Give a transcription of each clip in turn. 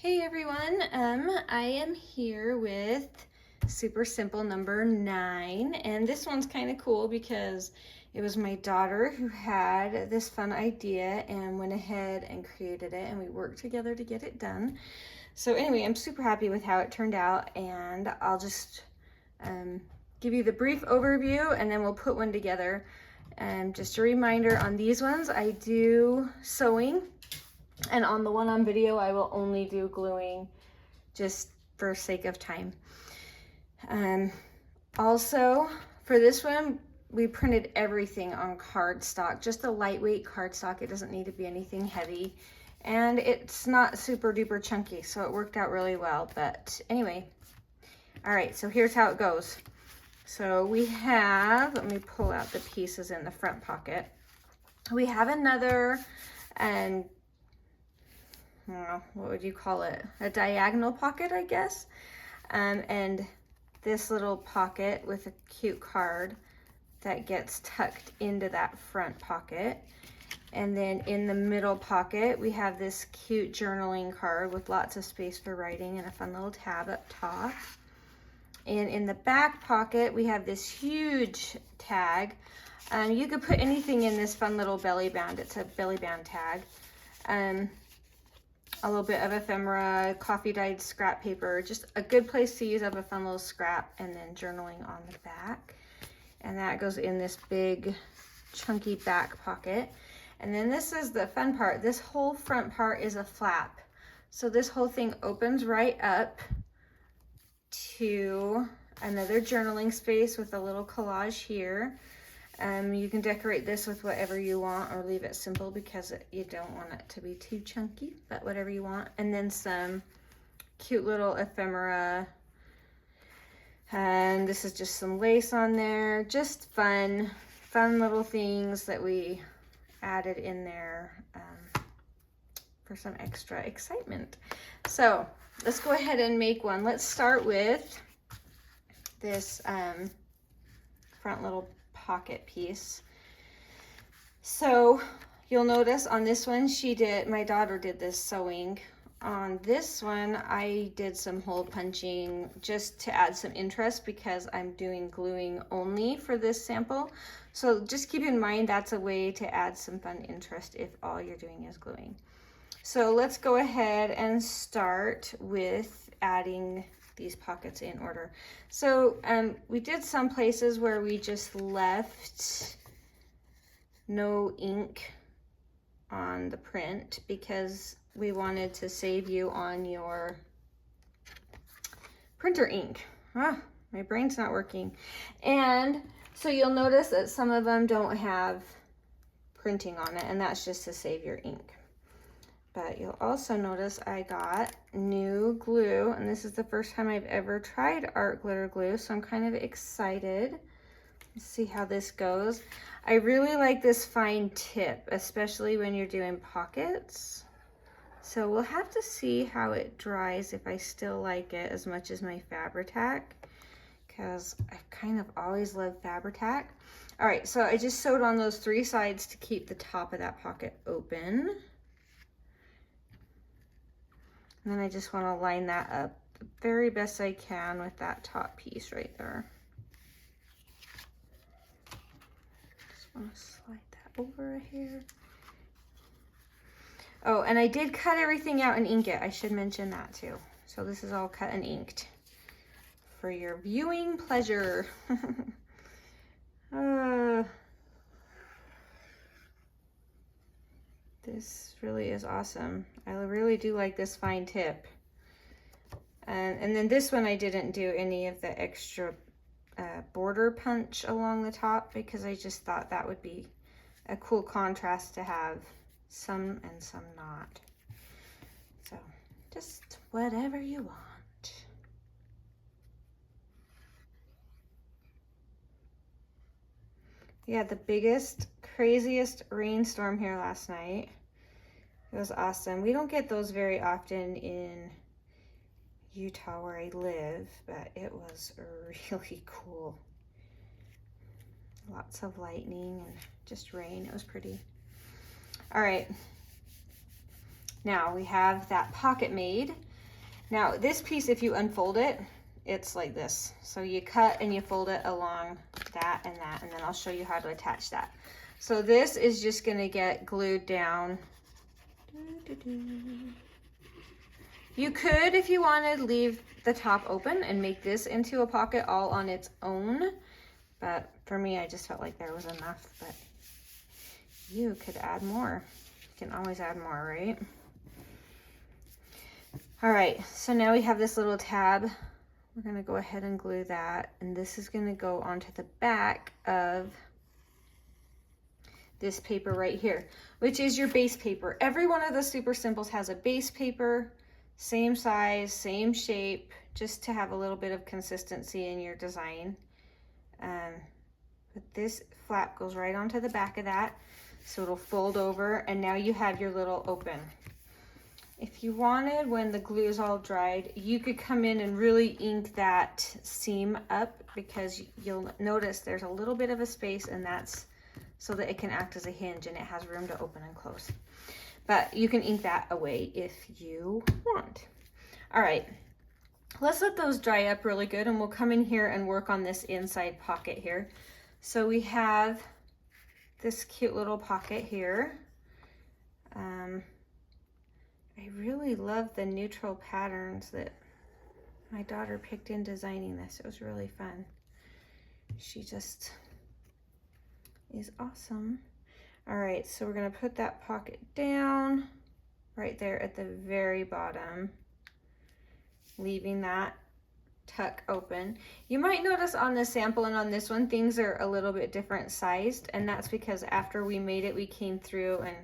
Hey everyone, I am here with super simple number 9, and this one's kind of cool because it was my daughter who had this fun idea and went ahead and created it, and we worked together to get it done. So anyway, I'm super happy with how it turned out, and I'll just give you the brief overview and then we'll put one together. And just a reminder, on these ones I do sewing, and on the one on video, I will only do gluing just for sake of time. Also, for this one, we printed everything on cardstock, just a lightweight cardstock. It doesn't need to be anything heavy. And it's not super duper chunky, so it worked out really well. But anyway, all right, so here's how it goes. So we have, let me pull out the pieces in the front pocket. We have another, and I don't know, what would you call it? A diagonal pocket, I guess. And this little pocket with a cute card that gets tucked into that front pocket. And then in the middle pocket, we have this cute journaling card with lots of space for writing and a fun little tab up top. And in the back pocket, we have this huge tag. You could put anything in this fun little belly band. It's a belly band tag. A little bit of ephemera, coffee dyed scrap paper, just a good place to use up a fun little scrap, and then journaling on the back. And that goes in this big chunky back pocket. And then this is the fun part. This whole front part is a flap. So this whole thing opens right up to another journaling space with a little collage here. You can decorate this with whatever you want or leave it simple because you don't want it to be too chunky, but whatever you want. And then some cute little ephemera. And this is just some lace on there. Just fun little things that we added in there for some extra excitement. So let's go ahead and make one. Let's start with this front little pocket piece. So you'll notice on this one, my daughter did this sewing. On this one, I did some hole punching just to add some interest because I'm doing gluing only for this sample. So just keep in mind that's a way to add some fun interest if all you're doing is gluing. So let's go ahead and start with adding these pockets in order. So we did some places where we just left no ink on the print because we wanted to save you on your printer ink. My brain's not working. And so you'll notice that some of them don't have printing on it, and that's just to save your ink. But you'll also notice I got new glue, and this is the first time I've ever tried art glitter glue, so I'm kind of excited. Let's see how this goes. I really like this fine tip, especially when you're doing pockets. So we'll have to see how it dries, if I still like it as much as my Fabri-Tac, because I kind of always love Fabri-Tac. All right, so I just sewed on those 3 sides to keep the top of that pocket open. And then I just want to line that up the very best I can with that top piece right there. Just want to slide that over here. Oh, and I did cut everything out and ink it. I should mention that too. So this is all cut and inked for your viewing pleasure. This really is awesome. I really do like this fine tip. And then this one I didn't do any of the extra border punch along the top because I just thought that would be a cool contrast to have some and some not. So just whatever you want. Yeah, the biggest, craziest rainstorm here last night. It was awesome. We don't get those very often in Utah where I live, but it was really cool. Lots of lightning and just rain. It was pretty. All right. Now we have that pocket made. Now this piece, if you unfold it, it's like this. So you cut and you fold it along that, and then I'll show you how to attach that. So this is just gonna get glued down. You could, if you wanted, leave the top open and make this into a pocket all on its own. But for me, I just felt like there was enough, but you could add more. You can always add more, right? All right, so now we have this little tab. We're gonna go ahead and glue that, and this is gonna go onto the back of this paper right here, which is your base paper. Every one of the Super Simples has a base paper, same size, same shape, just to have a little bit of consistency in your design. But this flap goes right onto the back of that, so it'll fold over, and now you have your little open. If you wanted, when the glue is all dried, you could come in and really ink that seam up, because you'll notice there's a little bit of a space, and that's so that it can act as a hinge and it has room to open and close. But you can ink that away if you want. All right, let's let those dry up really good, and we'll come in here and work on this inside pocket here. So we have this cute little pocket here. I really love the neutral patterns that my daughter picked in designing this. It was really fun. She just is awesome. All right, so we're gonna put that pocket down right there at the very bottom, leaving that tuck open. You might notice on the sample and on this one, things are a little bit different sized, and that's because after we made it, we came through and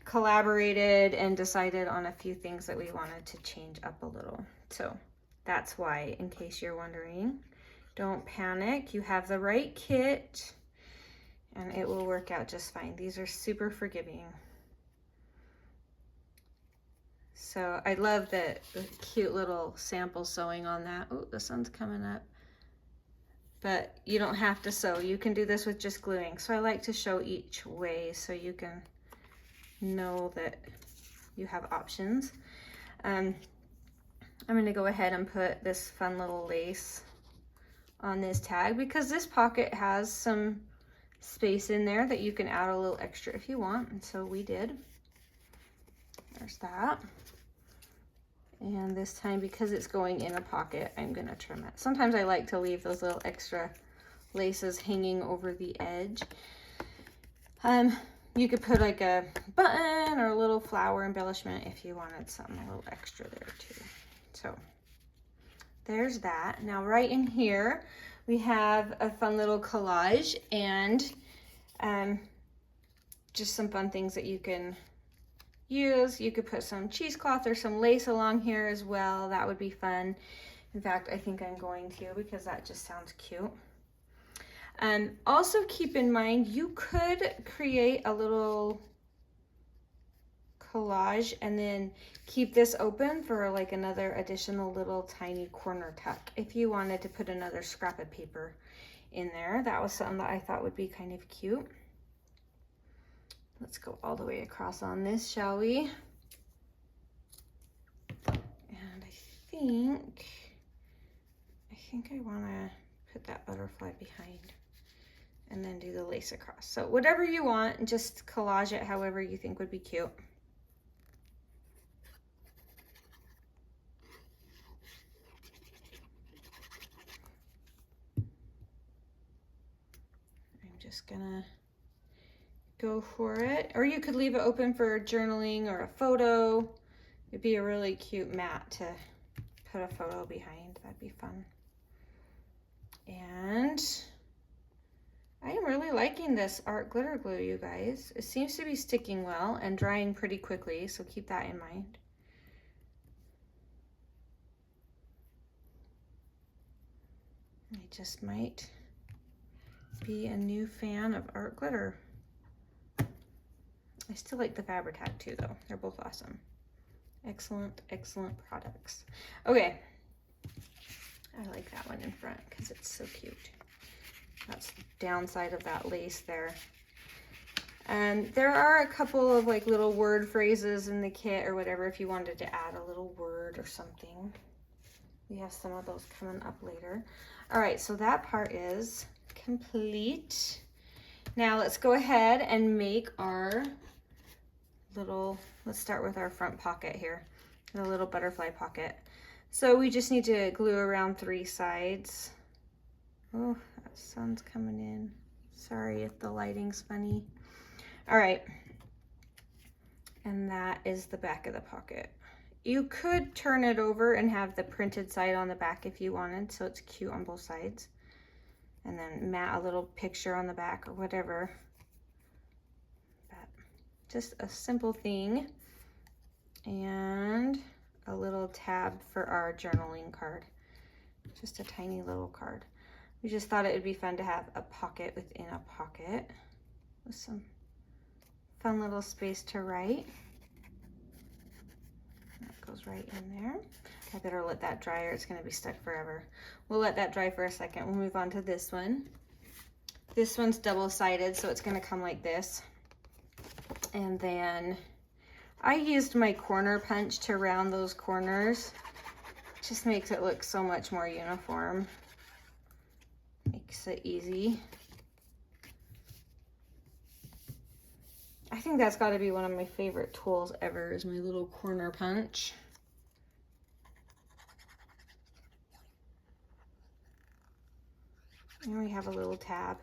collaborated and decided on a few things that we wanted to change up a little. So that's why, in case you're wondering, don't panic. You have the right kit and it will work out just fine. These are super forgiving. So I love the cute little sample sewing on that. Oh, the sun's coming up. But you don't have to sew. You can do this with just gluing. So I like to show each way so you can know that you have options. I'm going to go ahead and put this fun little lace on this tag, because this pocket has some space in there that you can add a little extra if you want, and so we did. There's that. And this time, because it's going in a pocket, I'm going to trim it. Sometimes I like to leave those little extra laces hanging over the edge. You could put like a button or a little flower embellishment if you wanted something a little extra there too. So there's that. Now right in here, we have a fun little collage and just some fun things that you can use. You could put some cheesecloth or some lace along here as well. That would be fun. In fact, I think I'm going to, because that just sounds cute. Also keep in mind, you could create a little collage and then keep this open for like another additional little tiny corner tuck if you wanted to put another scrap of paper in there. That was something that I thought would be kind of cute. Let's go all the way across on this, shall we? And I think I want to put that butterfly behind and then do the lace across. So whatever you want, just collage it however you think would be cute. I'm just gonna go for it. Or you could leave it open for journaling or a photo. It'd be a really cute mat to put a photo behind. That'd be fun. And I am really liking this art glitter glue, you guys. It seems to be sticking well and drying pretty quickly, so keep that in mind. I just might be a new fan of art glitter. I still like the Fabri-Tac too, though. They're both awesome. Excellent, excellent products. Okay. I like that one in front because it's so cute. That's the downside of that lace there. And there are a couple of like little word phrases in the kit or whatever if you wanted to add a little word or something. we have some of those coming up later. All right, so that part is complete. Now let's go ahead and make our little, let's start with our front pocket here, the little butterfly pocket. So we just need to glue around 3 sides. Oh, that sun's coming in. Sorry if the lighting's funny. All right, and that is the back of the pocket. You could turn it over and have the printed side on the back if you wanted, so it's cute on both sides. And then mat a little picture on the back or whatever. But just a simple thing. And a little tab for our journaling card. Just a tiny little card. We just thought it would be fun to have a pocket within a pocket with some fun little space to write. That goes right in there. I better let that dry or it's going to be stuck forever. We'll let that dry for a second. We'll move on to this one. This one's double-sided, so it's going to come like this. And then I used my corner punch to round those corners. It just makes it look so much more uniform. Makes it easy. I think that's got to be one of my favorite tools ever, is my little corner punch. And we have a little tab.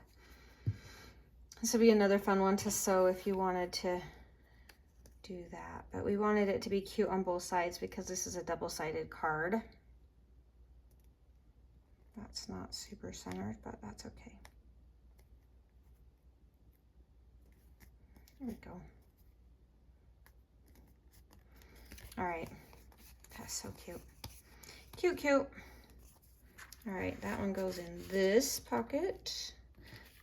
This would be another fun one to sew if you wanted to do that. But we wanted it to be cute on both sides because this is a double-sided card. That's not super centered, but that's okay. There we go. All right, that's so cute. Cute, cute. All right, that one goes in this pocket.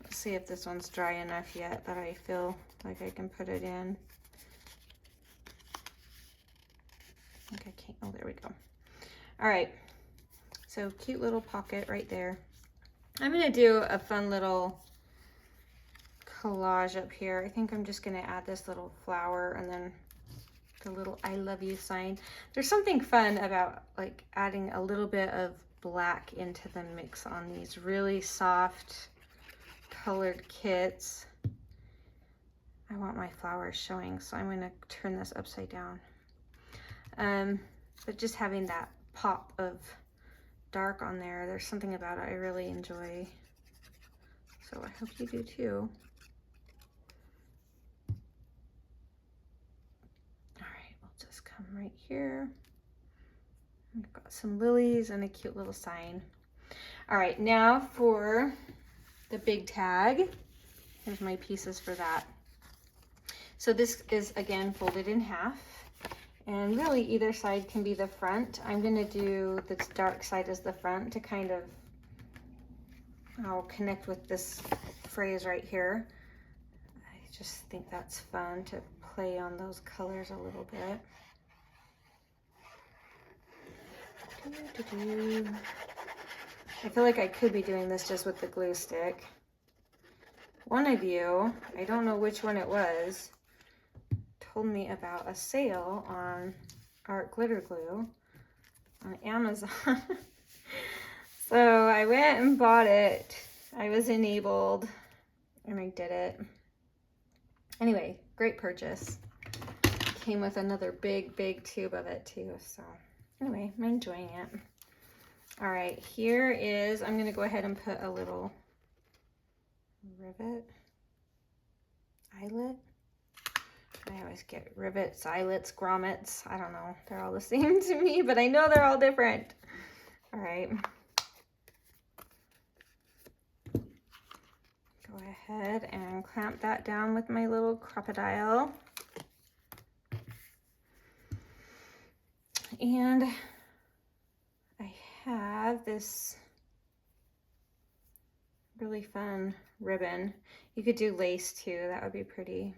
Let's see if this one's dry enough yet that I feel like I can put it in. I think I can't, oh, there we go. All right, so cute little pocket right there. I'm gonna do a fun little collage up here. I think I'm just gonna add this little flower and then the little I love you sign. There's something fun about like adding a little bit of black into the mix on these really soft colored kits. I want my flowers showing, so I'm gonna turn this upside down. But just having that pop of dark on there, there's something about it I really enjoy. So I hope you do too. Just come right here. We've got some lilies and a cute little sign. All right, now for the big tag. Here's my pieces for that. So this is again folded in half, and really either side can be the front. I'm gonna do the dark side as the front to kind of, I'll connect with this phrase right here. I just think that's fun to play on those colors a little bit. I feel like I could be doing this just with the glue stick. One of you, I don't know which one it was, told me about a sale on art glitter glue on Amazon. So I went and bought it. I was enabled and I did it. Anyway, great purchase. Came with another big tube of it too. So anyway, I'm enjoying it. All right, here is, I'm gonna go ahead and put a little rivet, eyelet. I always get rivets, eyelets, grommets. I don't know, they're all the same to me, but I know they're all different. All right. Go ahead and clamp that down with my little crocodile. And I have this really fun ribbon. You could do lace too, that would be pretty.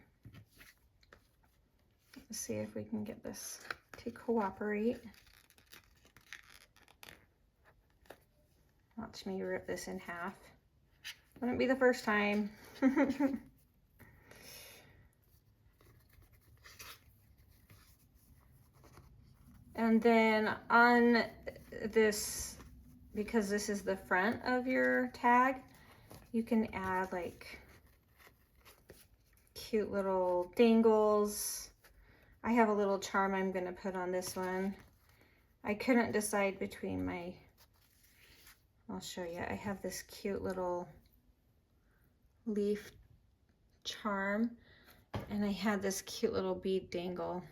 Let's see if we can get this to cooperate. Watch me rip this in half. Wouldn't be the first time. And then on this, because this is the front of your tag, you can add like cute little dangles. I have a little charm I'm gonna put on this one. I couldn't decide between my, I'll show you. I have this cute little leaf charm, and I had this cute little bead dangle.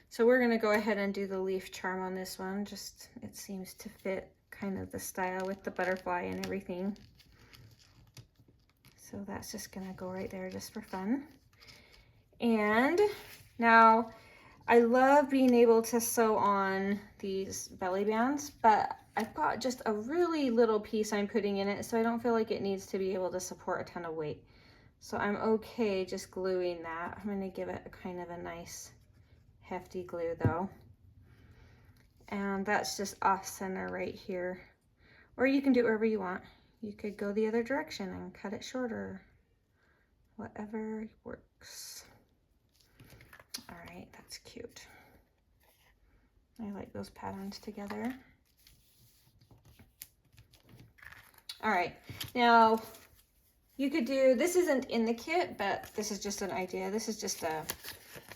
So we're gonna go ahead and do the leaf charm on this one. Just, it seems to fit kind of the style with the butterfly and everything. So that's just gonna go right there just for fun. And now I love being able to sew on these belly bands, but I've got just a really little piece I'm putting in it, so I don't feel like it needs to be able to support a ton of weight. So I'm okay just gluing that. I'm gonna give it a kind of a nice hefty glue though. And that's just off center right here. Or you can do it wherever you want. You could go the other direction and cut it shorter. Whatever works. All right, that's cute. I like those patterns together. All right, now you could do, this isn't in the kit, but this is just an idea. This is just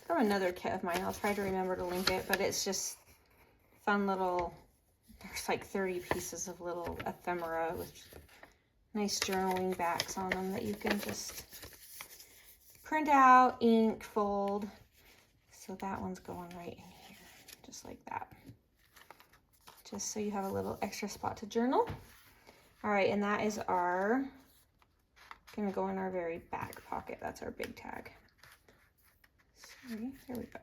from another kit of mine. I'll try to remember to link it, but it's just fun little, there's like 30 pieces of little ephemera with nice journaling backs on them that you can just print out, ink, fold. So that one's going right in here, just like that. Just so you have a little extra spot to journal. All right, and that is our, gonna go in our very back pocket. That's our big tag. Sorry, there we go.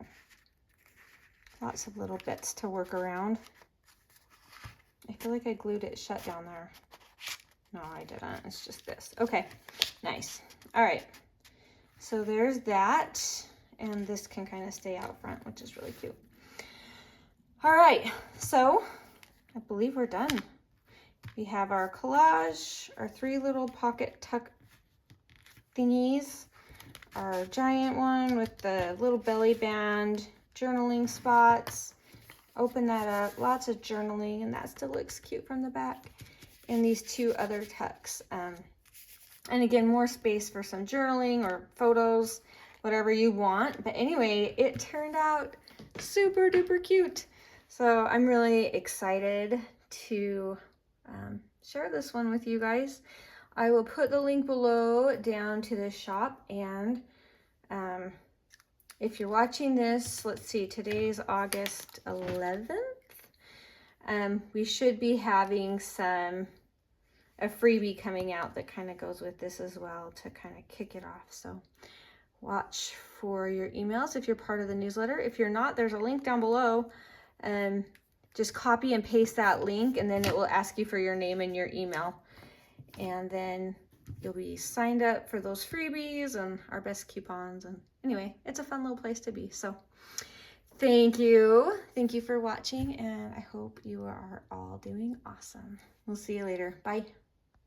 Lots of little bits to work around. I feel like I glued it shut down there. No, I didn't. It's just this. Okay, nice. All right, so there's that. And this can kind of stay out front, which is really cute. All right, so I believe we're done. We have our collage, our 3 little pocket tuck thingies, our giant one with the little belly band, journaling spots. Open that up, lots of journaling, and that still looks cute from the back. And these 2 other tucks. And again, more space for some journaling or photos, whatever you want. But anyway, it turned out super duper cute. So I'm really excited to share this one with you guys. I will put the link below down to the shop, and if you're watching this, let's see, today's August 11th. We should be having a freebie coming out that kind of goes with this as well to kind of kick it off. So watch for your emails if you're part of the newsletter. If you're not, there's a link down below. Just copy and paste that link, and then it will ask you for your name and your email. And then you'll be signed up for those freebies and our best coupons. And anyway, it's a fun little place to be. So thank you. Thank you for watching, and I hope you are all doing awesome. We'll see you later. Bye.